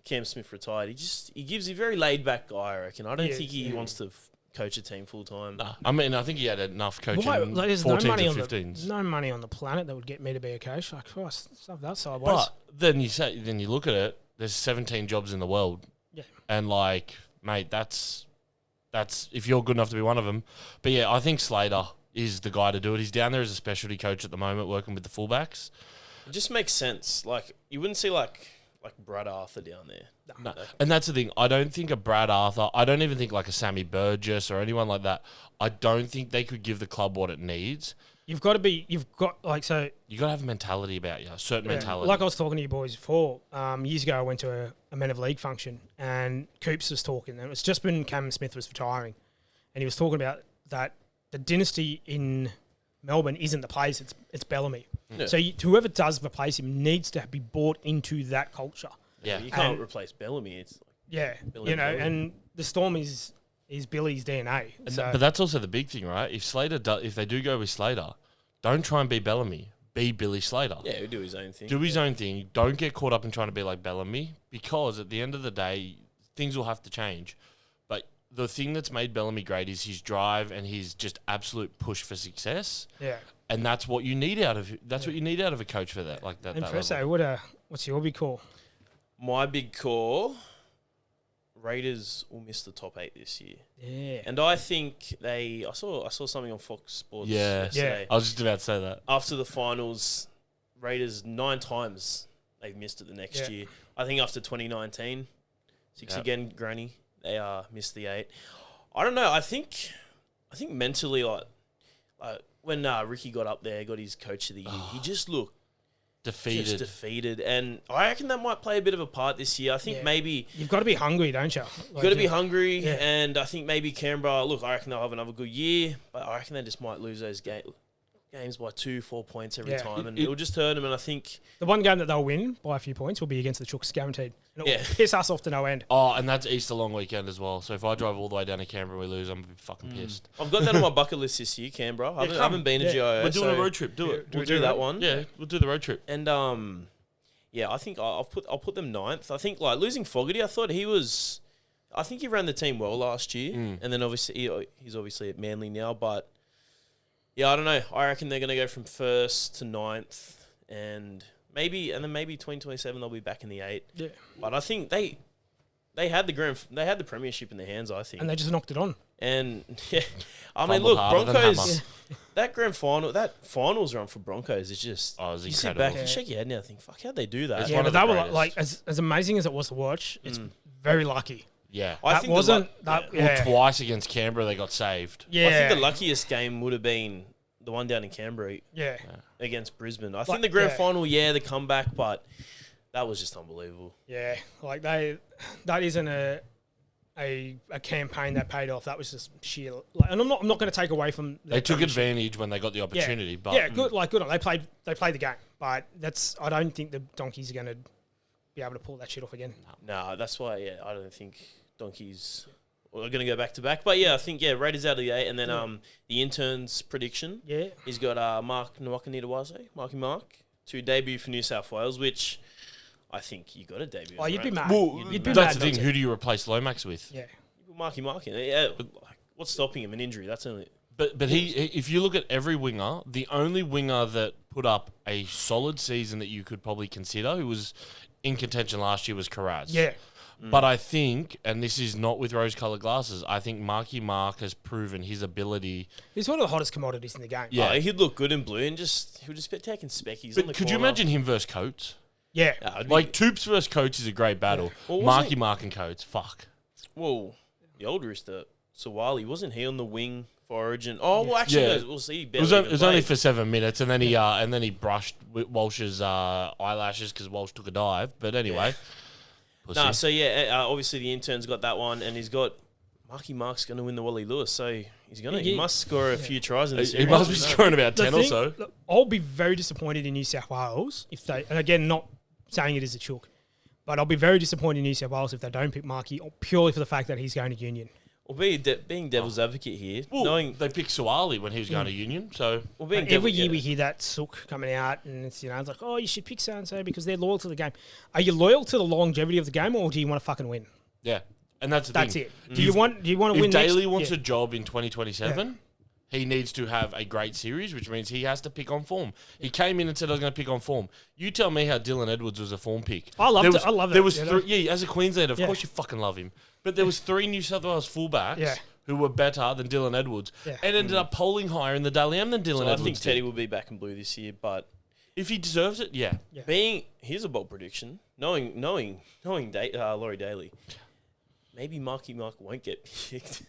Cam Smith retired, he gives a very laid-back guy, I reckon. I don't think he wants to coach a team full-time. Nah. I mean, I think he had enough coaching there's 14s no money and on 15s. No money on the planet that would get me to be a coach. Like, stuff that sideways. But then you look at it, there's 17 jobs in the world. Yeah. And mate, that's if you're good enough to be one of them. But yeah, I think Slater is the guy to do it. He's down there as a specialty coach at the moment, working with the fullbacks. It just makes sense. Like you wouldn't see like Brad Arthur down there. No. And that's the thing. I don't think a Brad Arthur. I don't even think like a Sammy Burgess or anyone like that. I don't think they could give the club what it needs. You got to have a mentality about you, a certain mentality. Like I was talking to you boys before, years ago I went to a Men of League function and Coops was talking, and it was just when Cameron Smith was retiring, and he was talking about that the dynasty in Melbourne isn't the place, it's Bellamy. Yeah. So whoever does replace him needs to be bought into that culture. Yeah, you can't replace Bellamy. It's Bellamy. And the Storm is Billy's DNA. But that's also the big thing, right? If they do go with Slater, don't try and be Bellamy. Be Billy Slater. Yeah, he'll do his own thing. Do his own thing. Don't get caught up in trying to be like Bellamy, because at the end of the day, things will have to change. But the thing that's made Bellamy great is his drive and his just absolute push for success. Yeah. And that's what you need out of what you need out of a coach for that. Like that. And Presto, what's your big call? My big call, Raiders will miss the top 8 this year. Yeah. And I think I saw something on Fox Sports yesterday. I was just about to say that. After the finals, Raiders 9 times they've missed it the next year. I think after 2019, 6 again, Granny, they missed the 8. I don't know. I think mentally, like when Ricky got up there, got his coach of the year, he just looked defeated. And I reckon that might play a bit of a part this year. I think maybe you've got to be hungry, don't you? You've got to be hungry, and I think maybe Canberra, I reckon they'll have another good year, but I reckon they just might lose those games by 2-4 points every time, and it'll just hurt them. And I think the one game that they'll win by a few points will be against the Chooks, guaranteed. And it'll piss us off to no end. Oh, and that's Easter long weekend as well. So if I drive all the way down to Canberra and we lose, I'm gonna be fucking pissed. I've got that on my bucket list this year, Canberra. I haven't been to GIO. We're doing a road trip. Do it. We'll do that one. Yeah, we'll do the road trip. And I think I'll put them 9th. I think losing Fogarty, I think he ran the team well last year, and then obviously he's obviously at Manly now, but. Yeah, I don't know. I reckon they're going to go from 1st to 9th, and maybe 2027 they'll be back in the 8. Yeah, but I think they had the premiership in their hands. I think, and they just knocked it on. And I mean, look, Broncos. That finals run for Broncos is just. Oh, it was you incredible. sit back and shake your head and think, "Fuck, how'd they do that?" Yeah, but they were like as amazing as it was to watch. It's very lucky. Yeah, I think wasn't that. Well, twice against Canberra they got saved. Yeah, I think the luckiest game would have been the one down in Canberra Yeah. against Brisbane. I think the grand final, the comeback, but that was just unbelievable. Yeah. Like that isn't a campaign that paid off. That was just sheer. Like, and I'm not going to take away from. They took advantage when they got the opportunity. But good. Like good. They played the game, but I don't think the Donkeys are going to be able to pull that shit off again. No, that's why. Yeah, I don't think Donkeys are going to go back to back. But yeah, I think Raiders out of the 8, and then the intern's prediction. Yeah, he's got Mark Nwakanitawase, Marky Mark, to debut for New South Wales, which I think you got to debut. Oh, you'd be mad. Well, you'd be that's mad the thing. Who do you replace Lomax with? Yeah, Marky Mark. Yeah, but what's stopping him? An injury. That's only. But he, if you look at every winger, the only winger that put up a solid season that you could probably consider, who was in contention last year, was Karaz. Yeah. But I think, and this is not with rose-coloured glasses, I think Marky Mark has proven his ability. He's one of the hottest commodities in the game. Yeah. He'd look good in blue and he would just be taking speckies on the But could you corner. imagine him versus Coates? Yeah. Like, Toops versus Coates is a great battle. Yeah. Well, Marky Mark and Coates, fuck. Well, the old rooster, Sawali, wasn't he on the wing for Origin? Oh, well, actually, Yeah. no, we'll see. It was only for 7 minutes, and then he brushed Walsh's eyelashes because Walsh took a dive. But anyway, Nah, so obviously the intern's got that one, and he's got Marky Mark's going to win the Wally Lewis, so he must score a few tries in this he series. must be scoring about 10 or so. Look, I'll be very disappointed in New South Wales if they, and again, not saying it is a chook, but I'll be very disappointed in New South Wales if they don't pick Marky purely for the fact that he's going to Union. Well, being devil's advocate here, Well, knowing they picked Suwali when he was going to Union, so... well, being Every year we hear that sook coming out, and it's it's like, oh, you should pick so and so because they're loyal to the game. Are you loyal to the longevity of the game, or do you want to fucking win? Yeah, and that's the That's thing. it. Do you want to win? If Daly next? wants a job in 2027, he needs to have a great series, which means he has to pick on form. He came in and said, I was going to pick on form. You tell me how Dylan Edwards was a form pick. I love it. I love There it, was you know? as a Queenslander, of course you fucking love him. But there was 3 New South Wales fullbacks who were better than Dylan Edwards and ended up polling higher in the Dally M than Dylan Edwards. I think Teddy will be back in blue this year, but if he deserves it, here's a bold prediction. Knowing Laurie Daly, maybe Marky Mark won't get picked.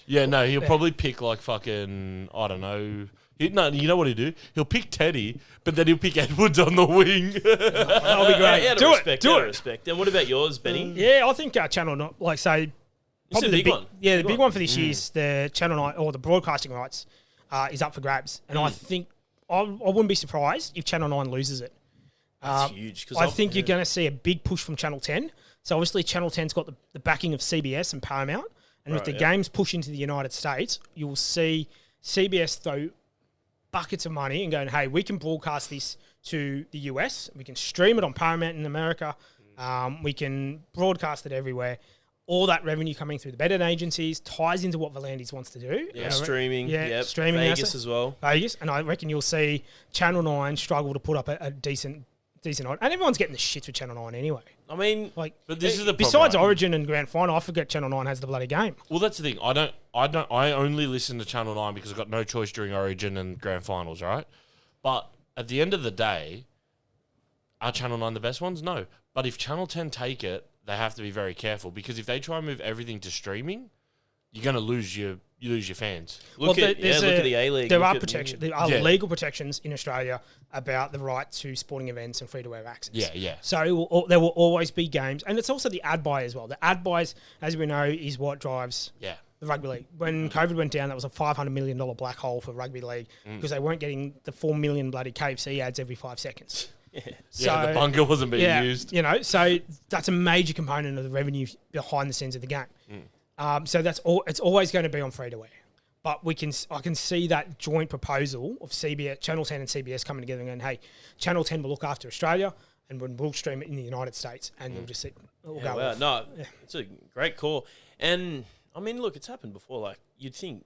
Yeah, no, he'll probably pick like fucking, I don't know. You know what he'll do? He'll pick Teddy, but then he'll pick Edwards on the wing. That'll be great. Do it. Respect. And what about yours, Benny? Yeah, I think Channel 9, like say, It's a big one. Yeah, the big one for this year is the Channel 9 or the broadcasting rights is up for grabs, and I think I wouldn't be surprised if Channel 9 loses it. That's huge. I think you're going to see a big push from Channel 10. So obviously Channel 10's got the backing of CBS and Paramount, and if the games push into the United States, you will see CBS throw buckets of money and going, hey, we can broadcast this to the US. We can stream it on Paramount in America. We can broadcast it everywhere. All that revenue coming through the betting agencies ties into what Volandis wants to do. Yeah, streaming. Yeah, streaming. Vegas as well. Vegas. And I reckon you'll see Channel 9 struggle to put up a decent odd. And everyone's getting the shits with Channel 9 anyway. I mean, like, but this is the besides problem, Origin and Grand Final, I forget Channel 9 has the bloody game. Well, that's the thing. I only listen to Channel 9 because I've got no choice during Origin and Grand Finals, right? But at the end of the day, are Channel 9 the best ones? No. But if Channel 10 take it, they have to be very careful because if they try and move everything to streaming, you're going to lose your fans. Look at the A-League. There are legal protections in Australia about the right to sporting events and free-to-air access. Yeah. So there will always be games. And it's also the ad buy as well. The ad buys, as we know, is what drives the rugby league. When COVID went down, that was a $500 million black hole for rugby league because they weren't getting the 4 million bloody KFC ads every 5 seconds. So, the bunker wasn't being used. You know, so that's a major component of the revenue behind the scenes of the game. So that's all. It's always going to be on free to air, but I can see that joint proposal of CBS, Channel 10 and CBS coming together and going, hey, Channel 10 will look after Australia and we'll stream it in the United States, and we'll just go. Wow. No, it's a great call. And I mean, look, it's happened before. Like you'd think,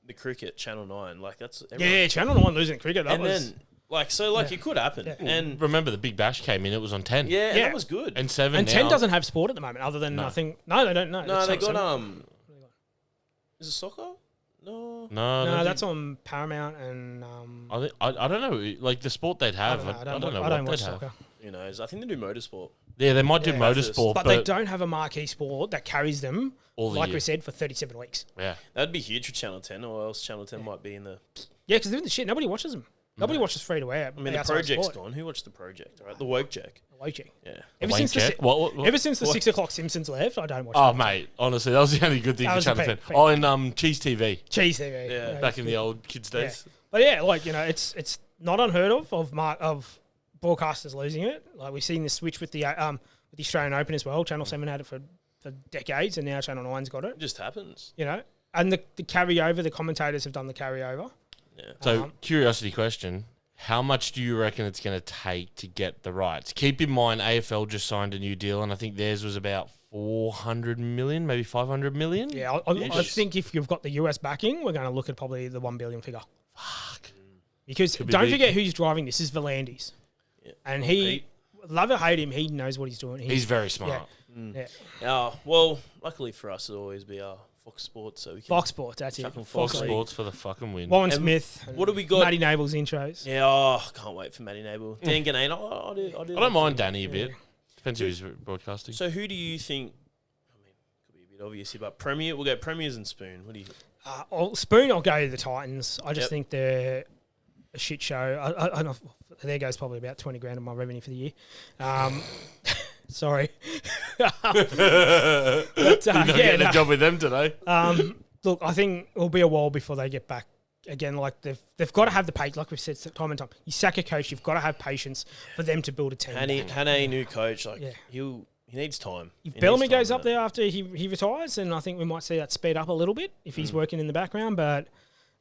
the cricket Channel 9, like that's Channel 9 losing cricket. It could happen. Yeah. And remember the Big Bash came in; it was on 10. Yeah, and that was good. And 7 and now. 10 doesn't have sport at the moment, other than I think. No, they don't. No, they got Is it soccer? No, that's on Paramount and. I don't know, like the sport they'd have. I don't know. I don't watch soccer. Who knows? I think they do motorsport. Yeah, they might do motorsport, but they don't have a marquee sport that carries them, all the like year. we said, for 37 weeks. Yeah, that'd be huge for Channel 10, or else Channel 10 might be in the Yeah, because they're in the shit. Nobody watches them. Nobody watches free to air. I mean, the project's gone. Who watched the project? All right, the woke jack. Yeah. Ever since the 6 o'clock Simpsons left, I don't watch. Oh, mate, honestly, that was the only good thing for Channel 10. Oh, and Cheese TV. Cheese TV. Yeah. Back in the old kids' days. Yeah. But yeah, like, you know, it's not unheard of broadcasters losing it. Like, we've seen this switch with the Australian Open as well. Channel 7 had it for decades, and now Channel 9's got it. It just happens. You know? And the carryover, the commentators have done the carryover. Yeah. So, curiosity question. How much do you reckon it's going to take to get the rights? Keep in mind, AFL just signed a new deal, and I think theirs was about 400 million, maybe 500 million. Yeah, I think if you've got the US backing, we're going to look at probably the 1 billion figure. Fuck. Because don't forget who's driving this. This is Volandis. Yeah. And he, love or hate him, he knows what he's doing. He's very smart. Yeah. Well, luckily for us, it'll always be Fox Sports. So we can Fox Sports, that's it. Fox Sports for the fucking win. Warren Smith. What do we got? Matty Nable's intros. Yeah, can't wait for Matty Nable. Dan Ganane, I don't mind Danny a bit. Depends who's broadcasting. So who do you think, I mean, could be a bit obvious here, but Premier, we'll go Premiers and Spoon. What do you think? Spoon, I'll go to the Titans. I just think they're a shit show. I know, there goes probably about 20 grand of my revenue for the year. Sorry. But, getting a job with them today. Look, I think it'll be a while before they get back. Again, like they've got to have the patience, like we've said time and time. You sack a coach, you've got to have patience for them to build a team. Hannay, new coach, he needs time. If Bellamy goes up there after he retires, then I think we might see that speed up a little bit if he's working in the background. But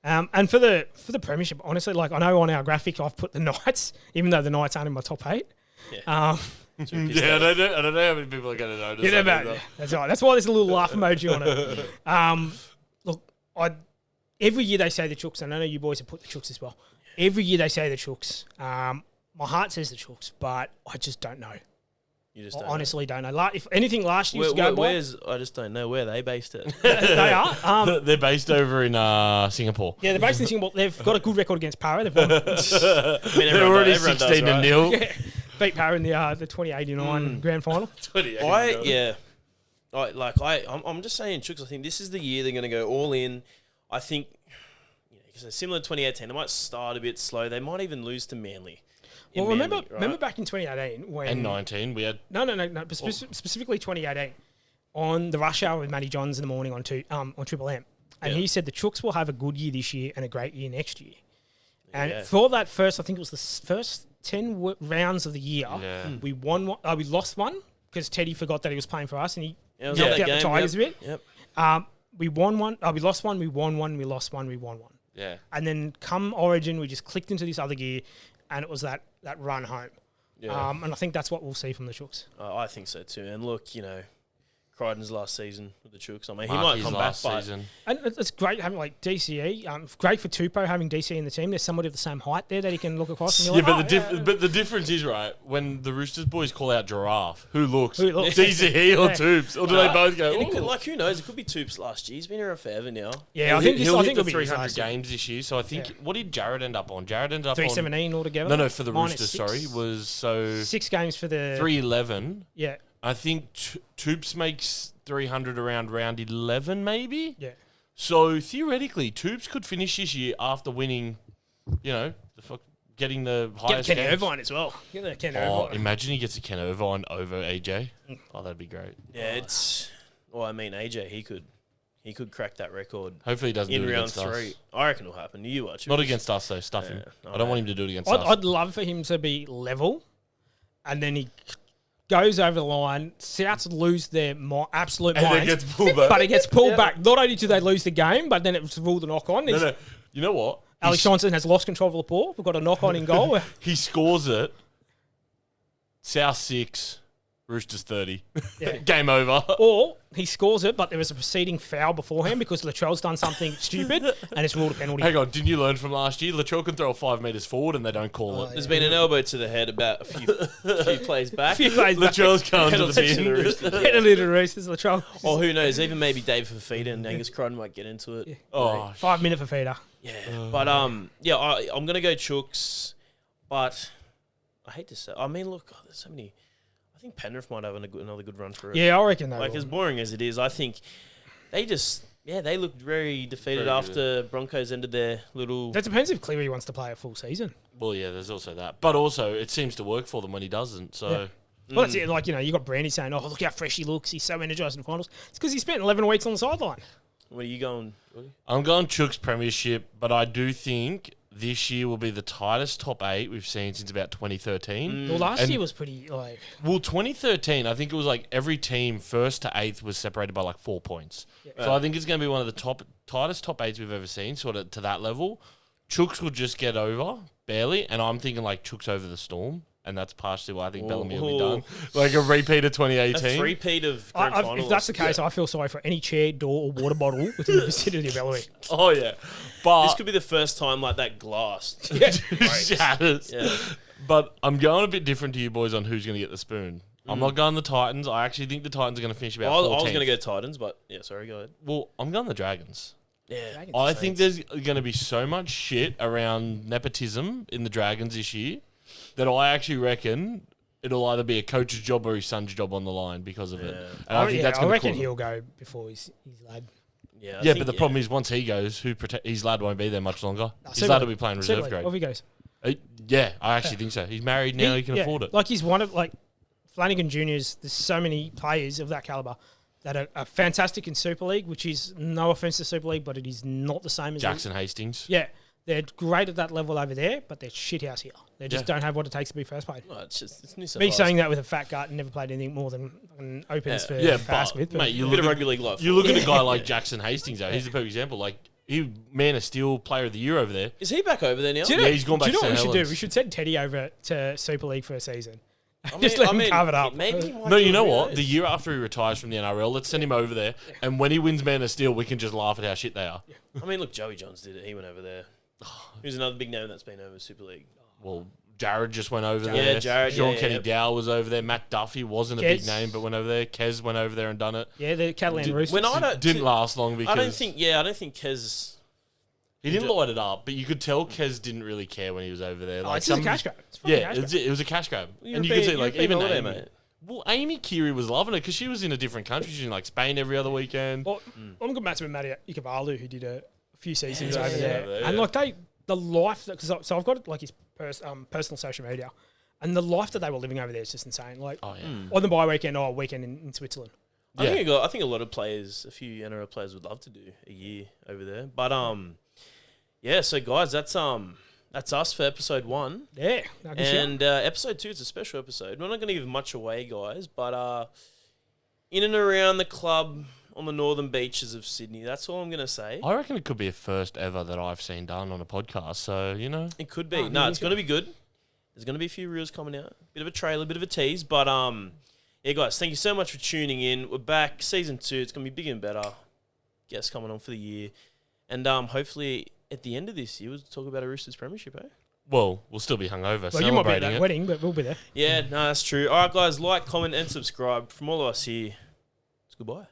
and for the premiership, honestly, like I know on our graphic I've put the Knights, even though the Knights aren't in my top 8. Yeah. I don't know how many people are going to notice. That's right. That's why there's a little laugh emoji on it. Look, every year they say the Chooks, and I know you boys have put the Chooks as well. Every year they say the Chooks. My heart says the Chooks, but I just don't know. You just honestly don't know. If anything, last year's I just don't know where they based it. They are. They're based over in Singapore. Yeah, they're based in Singapore. They've got a good record against Para. They've won. They're already 16-0. Yeah. Beat Para in the 2089 grand final. 2089. I'm just saying, Chooks, I think this is the year they're going to go all in. I think, because similar to 2018, they might start a bit slow. They might even lose to Manly. Well, remember back in 2018 when... And 19, we had... No. Specifically 2018, on the rush hour with Matty Johns in the morning on Triple M. And he said the Chooks will have a good year this year and a great year next year. And for that first, I think it was the first 10 rounds of the year, we won one. We lost one because Teddy forgot that he was playing for us and he knocked out the Tigers a bit. Yep. We won one. We lost one. We won one. We lost one. We won one. Yeah. And then come Origin, we just clicked into this other gear, and it was that run home. Yeah. And I think that's what we'll see from the Chooks. I think so too. And look, Crichton's last season with the Chooks. I mean, he might come back, season. And it's great having DCE. Great for Tupou having DCE in the team. There's somebody of the same height there that he can look across. And but the difference is, right, when the Roosters boys call out Giraffe, who looks? DCE or Tubes? Or do they both go? Who knows? It could be Tubes last year. He's been around forever now. Yeah, I think he'll hit the 300 games this year. So I think, what did Jared end up on? Jared ended up 317 altogether. No, for the Roosters, sorry, was 6 games for the 311. Yeah. I think Tubes makes 300 around round 11, maybe? Yeah. So, theoretically, Tubes could finish this year after winning, getting the highest Get Ken games. Irvine as well. Get the Ken Oh, Irvine. imagine he gets a Ken Irvine over AJ. Oh, that'd be great. Yeah, AJ, he could crack that record. Hopefully he doesn't in do it round against 3. us. I reckon it'll happen. You watch. Not against us, though. Stuff him. I don't want him to do it against us. I'd love for him to be level, and then he goes over the line, Souths lose their absolute minds. And then gets pulled back. But it gets pulled back. Not only do they lose the game, but then it's ruled a knock-on. No. You know what? Alex Johnson has lost control of the ball. We've got a knock-on in goal. He scores it. South 6, Roosters 30. Yeah. Game over. Or he scores it, but there was a preceding foul beforehand because Latrell's done something stupid and it's ruled a penalty. Hang on, didn't you learn from last year? Latrell can throw 5 metres forward and they don't call it. There's been an elbow to the head about a few plays back. Latrell's going to the bin. Penalty to the Roosters, Latrell. Or who knows, even maybe Dave Fafita and Angus Crichton might get into it. Yeah. Oh, 5 minute for feeder. Yeah. But, I'm going to go Chooks, but I hate to say, look, there's so many. I think Penrith might have another good run for it. Yeah, I reckon they will. As boring as it is, I think they just Yeah, they looked very defeated Very after Broncos ended their little. That depends if Cleary wants to play a full season. Well, yeah, there's also that. But also, it seems to work for them when he doesn't. So, Yeah. Well, that's it. Like, you got Brandy saying, "Oh, look how fresh he looks. He's so energized in the finals." It's because he spent 11 weeks on the sideline. Where are you going? Willie? I'm going Chook's premiership, but I do think this year will be the tightest top 8 we've seen since about 2013. Well, last And- year was pretty like. Well, 2013, I think it was like every team first to 8th was separated by like 4 points. So I think it's going to be one of the tightest top 8s we've ever seen, sort of to that level. Chooks will just get over, barely, and I'm thinking like Chooks over the Storm. And that's partially why I think Bellamy will be done. Like a repeat of 2018. A three-peat of grand finals. If that's the case, I feel sorry for any chair, door, or water bottle within the vicinity of Bellamy. Oh, yeah. But This could be the first time like that glass. shatters. Yeah. But I'm going a bit different to you boys on who's going to get the spoon. I'm not going the Titans. I actually think the Titans are going to finish about 14th. I was going to go Titans, but yeah, sorry, go ahead. Well, I'm going the Dragons. Yeah. I think there's going to be so much shit around nepotism in the Dragons this year that I actually reckon it'll either be a coach's job or his son's job on the line because of it. And I think that's I going to reckon cause he'll go before his lad. Yeah, Yeah, but the problem is once he goes, his lad won't be there much longer. His lad will be playing reserve grade. Off he goes. Yeah, I actually think so. He's married now. He can afford it. Like he's one of Flanagan Juniors. There's so many players of that caliber that are fantastic in Super League, which is no offense to Super League, but it is not the same as Jackson Hastings. Yeah, they're great at that level over there, but they're shithouse here. They just don't have what it takes to be first played. Well, it's New South Me Wales. saying that with a fat gut and never played anything more than opens for fast with. Mate, you a bit of look rugby league life. You look at a guy like Jackson Hastings, though. He's a perfect example. Like, he Man of Steel Player of the Year over there. Is he back over there now? Do you know, he's gone back do you know to what we St. should do? Helens. We should send Teddy over to Super League for a season. I Just let him cover it up. Maybe he might No, do you know it, who what? knows? The year after he retires from the NRL, let's send him over there. And when he wins Man of Steel, we can just laugh at how shit they are. I mean, look, Joey Johns did it. He went over there. Who's another big name that's been over Super League? Well, Jared just went over Yeah, there. Jared, Sean yeah, Kenny yeah. Dow was over there. Matt Duffy wasn't a big Kez. name, but went over there. Kez went over there and done it. Yeah, the Catalan Roosters. When I don't, Didn't last long because I don't think Kez. he didn't light it up, but you could tell Kez didn't really care when he was over there. It's just a cash grab. It's fucking Yeah, cash grab. it was a cash grab. Well, and you could see, like, even holiday, Amy, mate. well, Amy Keary was loving it because she was in a different country. She was in, like, Spain every other weekend. Well, I'm good mates with Matty Ikevalu, who did a few seasons over yeah, there. yeah. And like the life, so I've got like his personal social media, and the life that they were living over there is just insane. Like Oh, yeah. on the bye weekend, a weekend in Switzerland. I think a lot of players, a few NRL players would love to do a year over there. But yeah. So guys, that's us for episode 1. Yeah, no, good shout. And episode 2 is a special episode. We're not going to give much away, guys, but in and around the club on the northern beaches of Sydney. That's all I'm going to say. I reckon it could be a first ever that I've seen done on a podcast. So, you know. It could be. Oh, No, yeah, it's going to be good. There's going to be a few reels coming out. Bit of a trailer, bit of a tease. But, yeah, guys, thank you so much for tuning in. We're back. Season 2. It's going to be bigger and better. Guests coming on for the year. And hopefully at the end of this year, we'll talk about a Roosters premiership, eh? Well, we'll still be hungover, Well, you might be at celebrating that it. wedding, but we'll be there. Yeah, no, that's true. All right, guys, like, comment, and subscribe. From all of us here, it's goodbye.